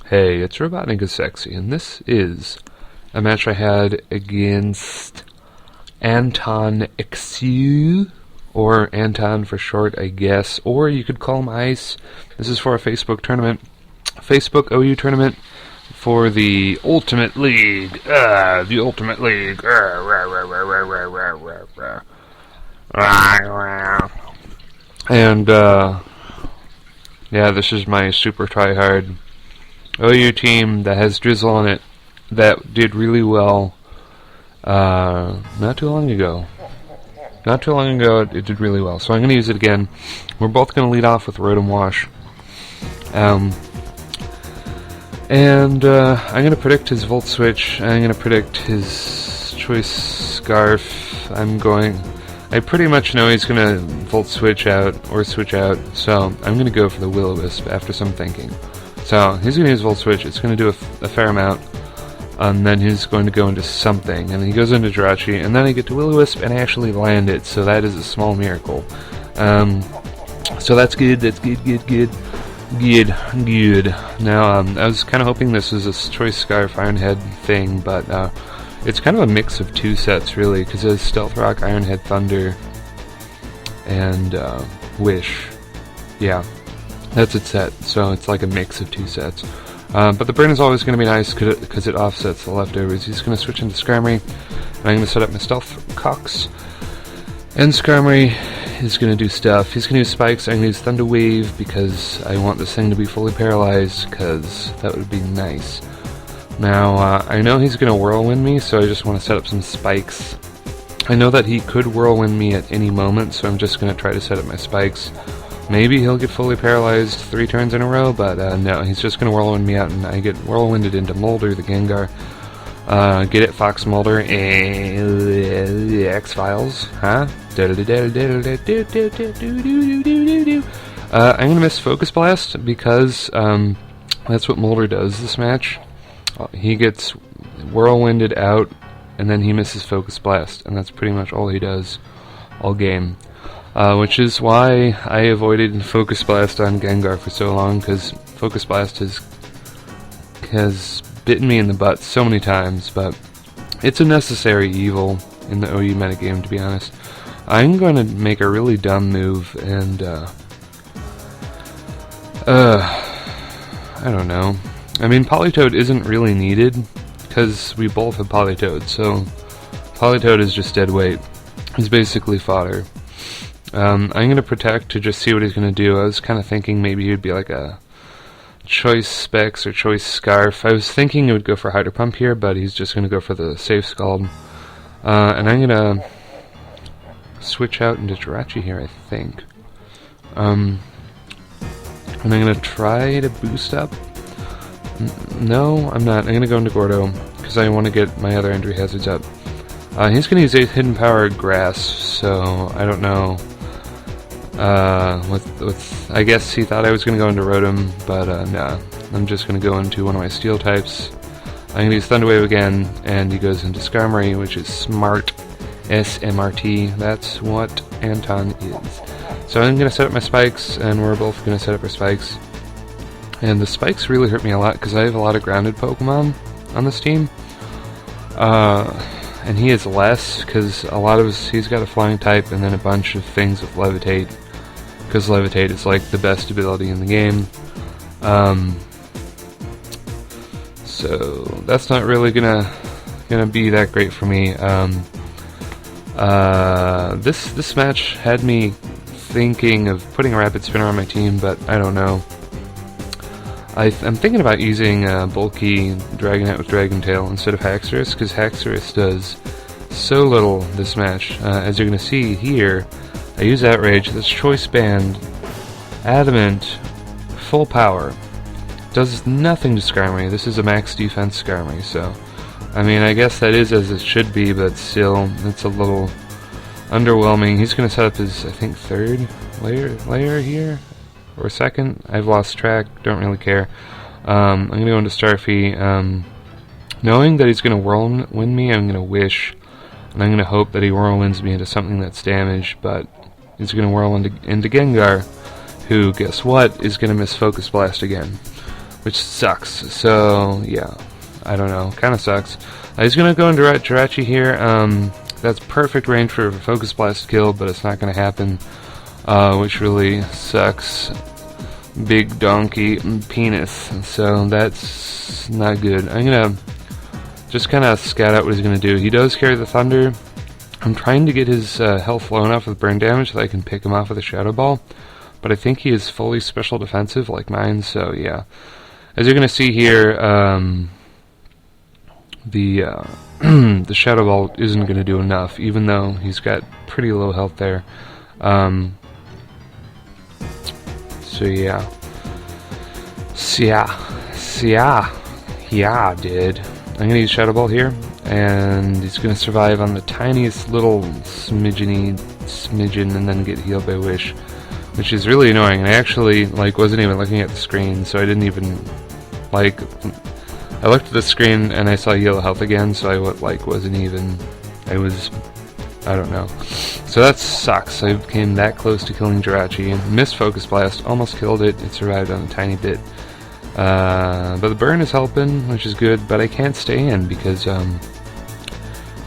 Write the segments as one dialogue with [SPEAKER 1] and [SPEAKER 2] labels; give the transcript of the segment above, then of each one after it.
[SPEAKER 1] Hey, it's RobotnikIsSexy, and this is a match I had against Anton XU, or Anton for short, I guess, or you could call him Ice. This is for a Facebook tournament, Facebook OU tournament for the Ultimate League. The Ultimate League. And, yeah, this is my super try-hard OU team that has Drizzle on it that did really well not too long ago. Not too long ago, it did really well. So I'm going to use it again. We're both going to lead off with Rotom Wash. And I'm going to predict his Volt Switch. I'm going to predict his Choice Scarf. I pretty much know he's going to Volt Switch out, or Switch out, so I'm going to go for the Will-O-Wisp after some thinking. So he's going to use Volt Switch, it's going to do a fair amount, and then he's going to go into something, and he goes into Jirachi, and then I get to Will-O-Wisp, and I actually land it, so that is a small miracle. So that's good, good. Now, I was kind of hoping this was a Choice Scarf Iron Head thing, but it's kind of a mix of two sets, really, because it has Stealth Rock, Iron Head, Thunder, and Wish. Yeah. That's its set, so it's like a mix of two sets. But the burn is always going to be nice because it offsets the leftovers. He's going to switch into Skarmory, and I'm going to set up my Stealth Cox. And Skarmory is going to do stuff. He's going to use Spikes. I'm going to use Thunder Wave because I want this thing to be fully paralyzed, because that would be nice. Now, I know he's going to Whirlwind me, so I just want to set up some Spikes. I know that he could Whirlwind me at any moment, so I'm just going to try to set up my Spikes. Maybe he'll get fully paralyzed 3 turns in a row, but no, he's just going to Whirlwind me out, and I get Whirlwinded into Molder, the Gengar. Get it, Fox Molder, X-Files, huh? I'm going to miss Focus Blast, because that's what Molder does this match. He gets Whirlwinded out, and then he misses Focus Blast, and that's pretty much all he does all game. Which is why I avoided Focus Blast on Gengar for so long, because Focus Blast has bitten me in the butt so many times, but it's a necessary evil in the OU metagame, to be honest. I'm going to make a really dumb move, and I don't know. I mean, Politoed isn't really needed, because we both have Politoed, so Politoed is just dead weight. He's basically fodder. I'm going to Protect to just see what he's going to do. I was kind of thinking maybe he'd be like a Choice Specs or Choice Scarf. I was thinking he would go for Hydro Pump here, but he's just going to go for the Safe Scald. And I'm going to switch out into Jirachi here, I think. And I'm going to try to boost up. No, I'm not. I'm going to go into Gordo, because I want to get my other Entry Hazards up. He's going to use 8 Hidden Power Grass, so I don't know. I guess he thought I was going to go into Rotom, but nah. I'm just going to go into one of my Steel types. I'm going to use Thunder Wave again, and he goes into Skarmory, which is Smart, SMRT. That's what Anton is. So I'm going to set up my Spikes, and we're both going to set up our Spikes. And the Spikes really hurt me a lot, because I have a lot of grounded Pokemon on this team. And he is less, because he's got a Flying type, and then a bunch of things with Levitate, because Levitate is like the best ability in the game. So that's not really gonna be that great for me. This match had me thinking of putting a Rapid Spinner on my team, but I don't know. I'm thinking about using bulky Dragonite with Dragon Tail instead of Haxorus, because Haxorus does so little this match. As you're going to see here, I use Outrage, that's Choice Band, Adamant, full power. Does nothing to Skarmory. This is a max defense Skarmory, so I mean, I guess that is as it should be, but still, it's a little underwhelming. He's going to set up his, I think, 3rd layer here? Or 2nd? I've lost track, don't really care. I'm going to go into Starfy. Knowing that he's going to Whirlwind me, I'm going to Wish, and I'm going to hope that he Whirlwinds me into something that's damaged, but he's going to Whirlwind into Gengar, who, guess what, is going to miss Focus Blast again. which sucks. So yeah, I don't know, kind of sucks. He's gonna go into Jirachi here. That's perfect range for a Focus Blast kill, but it's not gonna happen, which really sucks. Big donkey penis. So that's not good. I'm gonna just kind of scout out what he's gonna do. He does carry the Thunder. I'm trying to get his health low enough with burn damage so that I can pick him off with a Shadow Ball, but I think he is fully special defensive like mine, so yeah. As you're going to see here, the Shadow Ball isn't going to do enough, even though he's got pretty low health there. So yeah. Yeah, dude. I'm going to use Shadow Ball here, and he's going to survive on the tiniest little smidgen and then get healed by Wish, which is really annoying. I actually wasn't even looking at the screen, so I didn't even I looked at the screen and I saw yellow health again, so I wasn't even, I don't know. So that sucks. I came that close to killing Jirachi and missed Focus Blast, almost killed it. It survived on a tiny bit. But the burn is helping, which is good, but I can't stay in because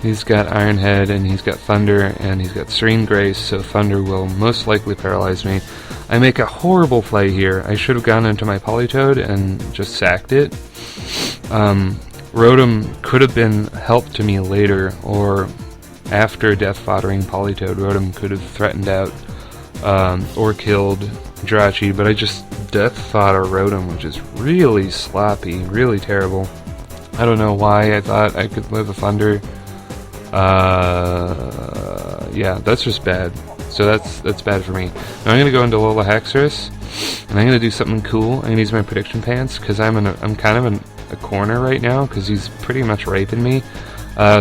[SPEAKER 1] he's got Iron Head and he's got Thunder and he's got Serene Grace, so Thunder will most likely paralyze me. I make a horrible play here. I should have gone into my Politoed and just sacked it. Rotom could have been help to me later, or after death foddering Politoed, Rotom could have threatened out or killed Jirachi, but I just death fodder Rotom, which is really sloppy, really terrible. I don't know why I thought I could live a Thunder. Yeah, that's just bad. So that's bad for me. Now I'm gonna go into Lola Haxorus, and I'm gonna do something cool. I'm gonna use my prediction pants because I'm kind of in a corner right now because he's pretty much raping me.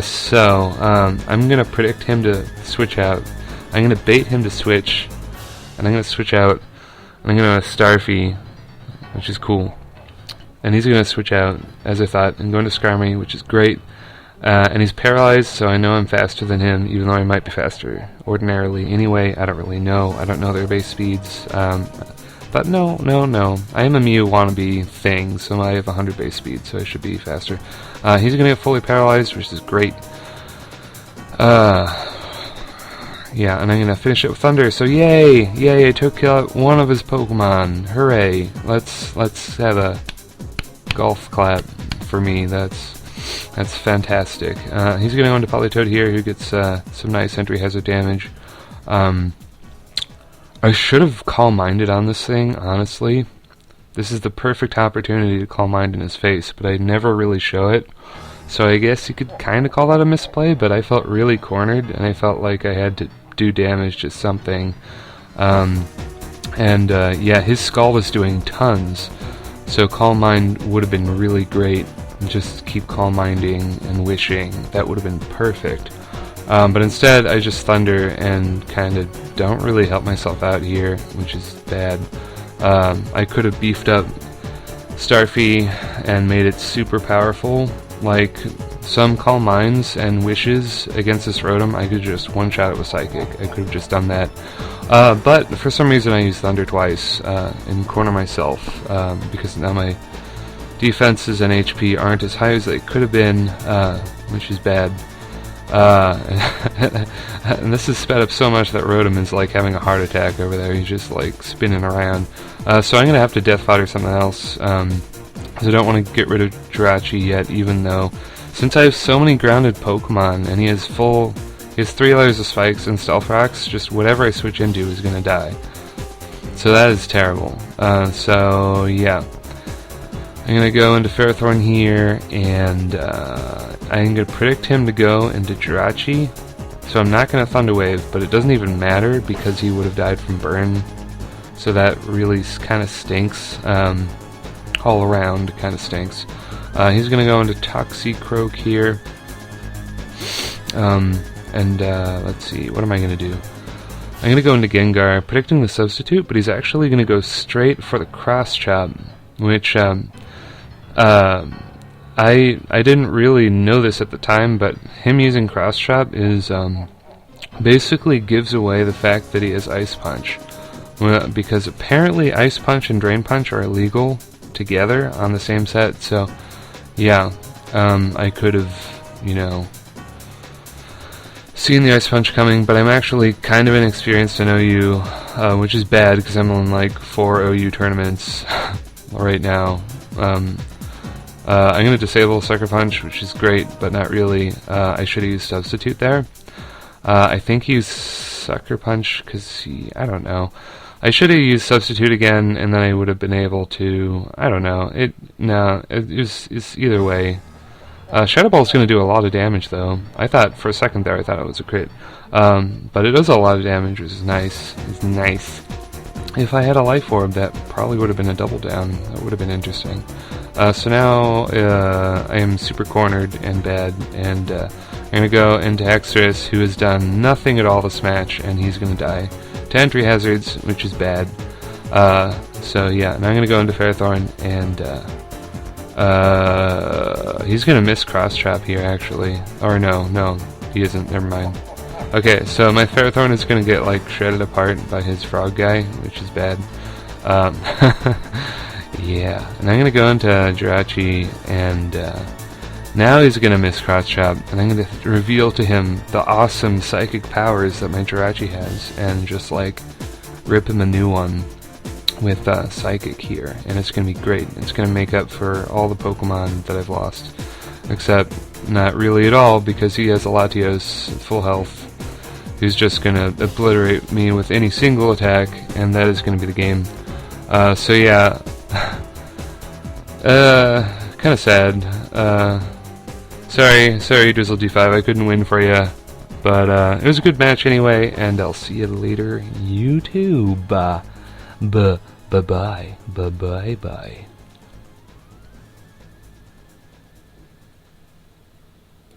[SPEAKER 1] So I'm gonna predict him to switch out. I'm gonna bait him to switch, and I'm gonna switch out. And I'm gonna Starfy, which is cool, and he's gonna switch out as I thought and go into Skarmory, which is great. And he's paralyzed, so I know I'm faster than him, even though I might be faster ordinarily anyway. I don't really know. I don't know their base speeds. But no. I am a Mew wannabe thing, so I have 100 base speed, so I should be faster. He's going to get fully paralyzed, which is great. Yeah, and I'm going to finish it with Thunder, so yay, I took out one of his Pokemon. Hooray. Let's have a golf clap for me. That's fantastic. He's going to go into Politoed here, who gets some nice entry hazard damage. I should have Calm Minded on this thing, honestly. This is the perfect opportunity to Calm Mind in his face, but I never really show it. So I guess you could kind of call that a misplay, but I felt really cornered, and I felt like I had to do damage to something. Yeah, his Skull was doing tons, so Calm Mind would have been really great. Just keep Calm Minding and wishing. That would have been perfect. But instead, I just Thunder and kind of don't really help myself out here, which is bad. I could have beefed up Starfy and made it super powerful. Like some Calm Minds and Wishes against this Rotom, I could just one-shot it with Psychic. I could have just done that. But for some reason, I used Thunder twice and corner myself because now my defenses and HP aren't as high as they could have been, which is bad. And this is sped up so much that Rotom is like having a heart attack over there. He's just like spinning around. So I'm gonna have to Death Fodder something else. Because I don't want to get rid of Jirachi yet, even though since I have so many grounded Pokemon and he has 3 layers of spikes and Stealth Rocks, just whatever I switch into is gonna die. So that is terrible. So yeah. I'm going to go into Ferrothorn here, and I'm going to predict him to go into Jirachi. So I'm not going to Thunder Wave, but it doesn't even matter because he would have died from Burn. So that really kind of stinks. All around kind of stinks. He's going to go into Toxicroak here. Let's see, what am I going to do? I'm going to go into Gengar, predicting the substitute, but he's actually going to go straight for the Cross Chop, which I didn't really know this at the time, but him using Cross Chop is basically gives away the fact that he has Ice Punch, because apparently Ice Punch and Drain Punch are illegal together on the same set, so yeah, I could have, you know, seen the Ice Punch coming, but I'm actually kind of inexperienced in OU, which is bad because I'm on like 4 OU tournaments right now. I'm going to disable Sucker Punch, which is great, but not really. I should have used Substitute there. I think he used Sucker Punch because I don't know. I should have used Substitute again, and then I would have been able to, I don't know. It's either way. Shadow Ball's going to do a lot of damage, though. I thought, for a second there, I thought it was a crit. But it does a lot of damage, which is nice. It's nice. If I had a Life Orb, that probably would have been a double down. That would have been interesting. So now, I am super cornered and bad, and I'm going to go into Hexorus, who has done nothing at all this match, and he's going to die. To entry hazards, which is bad. So yeah, and I'm going to go into Fairthorn, and he's going to miss Cross Trap here, actually. Or no, he isn't, never mind. Okay, so my Fairthorn is going to get, like, shredded apart by his frog guy, which is bad. Yeah, and I'm going to go into Jirachi, and now he's going to miss Cross Trap, and I'm going to reveal to him the awesome psychic powers that my Jirachi has, and just, like, rip him a new one with Psychic here, and it's going to be great. It's going to make up for all the Pokemon that I've lost, except not really at all, because he has a Latios full health, who's just going to obliterate me with any single attack, and that is going to be the game. So yeah, kind of sad. Sorry, Drizzle D5, I couldn't win for you, but it was a good match anyway, and I'll see you later, YouTube. Bye-bye.